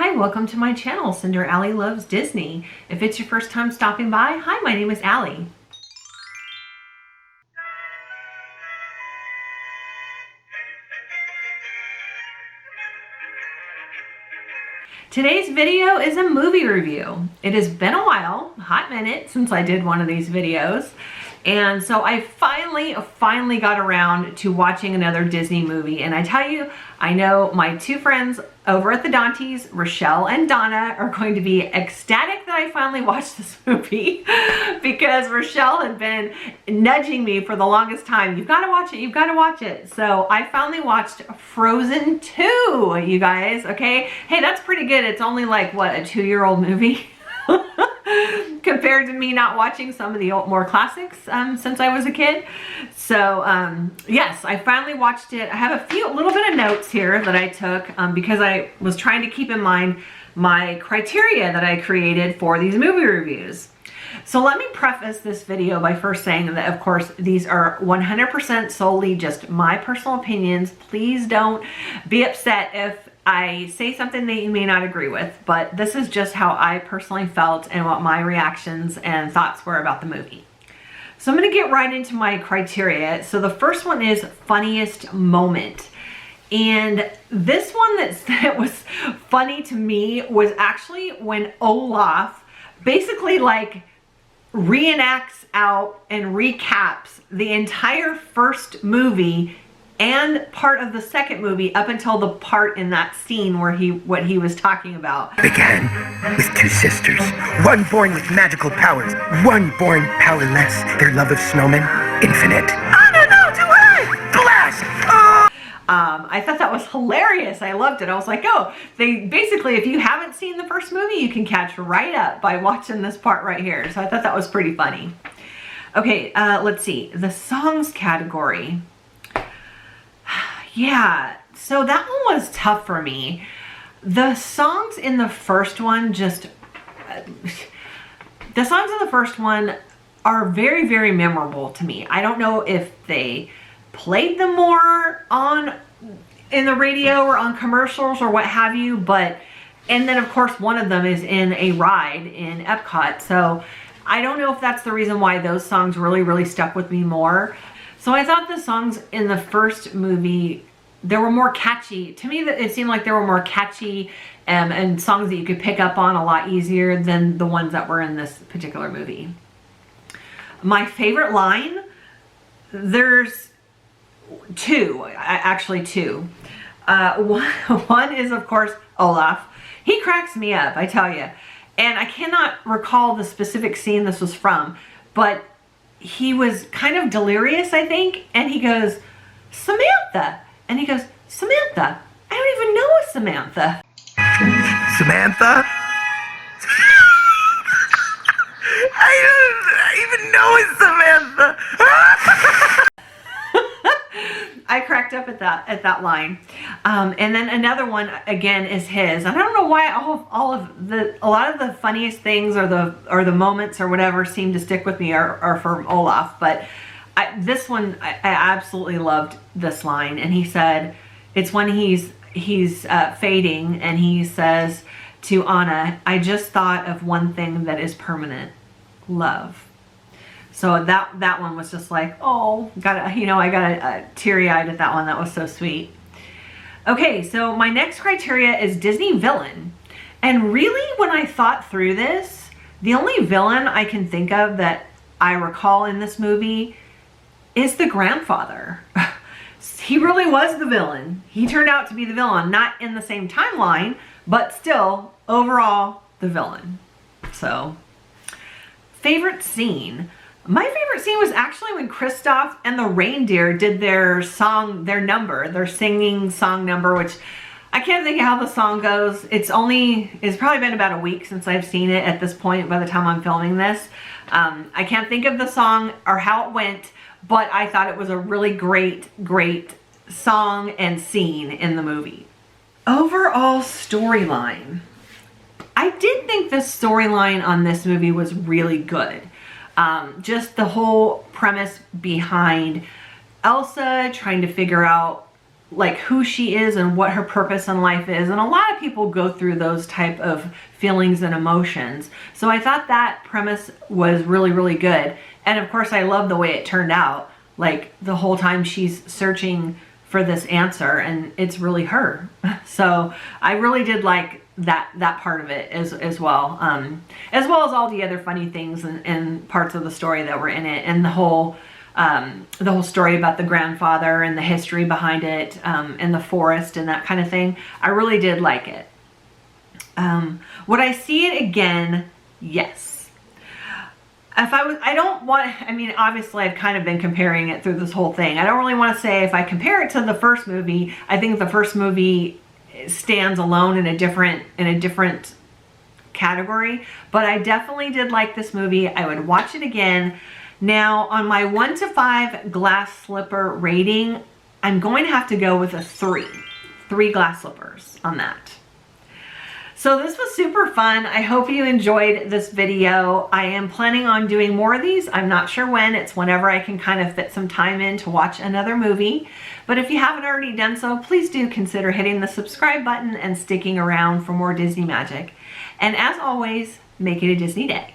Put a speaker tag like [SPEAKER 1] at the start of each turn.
[SPEAKER 1] Hi, welcome to my channel, Cinder Allie Loves Disney. If it's your first time stopping by, hi, my name is Allie. Today's video is a movie review. It has been a while, a hot minute, since I did one of these videos. And so I finally got around to watching another Disney movie. And I tell you, I know my two friends over at the Dantes, Rochelle and Donna, are going to be ecstatic that I finally watched this movie because Rochelle had been nudging me for the longest time. You've got to watch it, you've got to watch it. So I finally watched Frozen 2, you guys, okay? Hey, that's pretty good. It's only like, what, a 2-year-old movie? Compared to me not watching some of the more classics since I was a kid. So yes, I finally watched it. I have a little bit of notes here that I took because I was trying to keep in mind my criteria that I created for these movie reviews. So let me preface this video by first saying that, of course, these are 100% solely just my personal opinions. Please don't be upset if I say something that you may not agree with, but this is just how I personally felt and what my reactions and thoughts were about the movie. So I'm going to get right into my criteria. So the first one is funniest moment. And this one that was funny to me was actually when Olaf basically like reenacts out and recaps the entire first movie and part of the second movie up until the part in that scene where what he was talking about.
[SPEAKER 2] Began with two sisters, one born with magical powers, one born powerless. Their love of snowmen, infinite. Oh no, too high! Glass!
[SPEAKER 1] I thought that was hilarious. I loved it. I was like, oh, they basically, if you haven't seen the first movie, you can catch right up by watching this part right here. So I thought that was pretty funny. Okay, let's see. The songs category. Yeah, so that one was tough for me. The songs in the first one the songs in the first one are very, very memorable to me. I don't know if they played them more in the radio or on commercials or what have you, and then of course one of them is in a ride in Epcot. So I don't know if that's the reason why those songs really, really stuck with me more. So I thought the songs in the first movie, they were more catchy. To me, it seemed like they were more catchy and songs that you could pick up on a lot easier than the ones that were in this particular movie. My favorite line, there's actually two. One is, of course, Olaf. He cracks me up, I tell you. And I cannot recall the specific scene this was from, but he was kind of delirious, I think, and he goes, Samantha. And he goes, Samantha? I don't even know a Samantha.
[SPEAKER 2] Samantha? I don't even know a Samantha.
[SPEAKER 1] I cracked up at that line. And then another one again is his. I don't know why a lot of the funniest things or the moments or whatever seem to stick with me are from Olaf, but this one I absolutely loved this line. And he said, it's when he's fading and he says to Anna, I just thought of one thing that is permanent, love. So that one was just like, oh, I got teary-eyed at that one. That was so sweet. Okay, so my next criteria is Disney villain. And really, when I thought through this, the only villain I can think of that I recall in this movie is the grandfather. He really was the villain. He turned out to be the villain, not in the same timeline, but still, overall, the villain. So, favorite scene. My favorite scene was actually when Kristoff and the reindeer did their singing song number, which I can't think of how the song goes. It's probably been about a week since I've seen it at this point by the time I'm filming this. I can't think of the song or how it went, but I thought it was a really great song and scene in the movie. Overall storyline. I did think the storyline on this movie was really good. Just the whole premise behind Elsa trying to figure out like who she is and what her purpose in life is. And a lot of people go through those type of feelings and emotions. So I thought that premise was really, really good. And of course I love the way it turned out. Like the whole time she's searching for this answer and it's really her. So I really did like that part of it as well as all the other funny things and parts of the story that were in it, and the whole story about the grandfather and the history behind it, and the forest and that kind of thing. I really did like it. Would I see it again? Yes. I mean, obviously I've kind of been comparing it through this whole thing. I don't really want to say if I compare it to the first movie. I think the first movie stands alone in a different category, but I definitely did like this movie. I would watch it again. Now, on my 1 to 5 glass slipper rating, I'm going to have to go with a 3 glass slippers on that. So this was super fun. I hope you enjoyed this video. I am planning on doing more of these. I'm not sure when. It's whenever I can kind of fit some time in to watch another movie. But if you haven't already done so, please do consider hitting the subscribe button and sticking around for more Disney magic. And as always, make it a Disney day.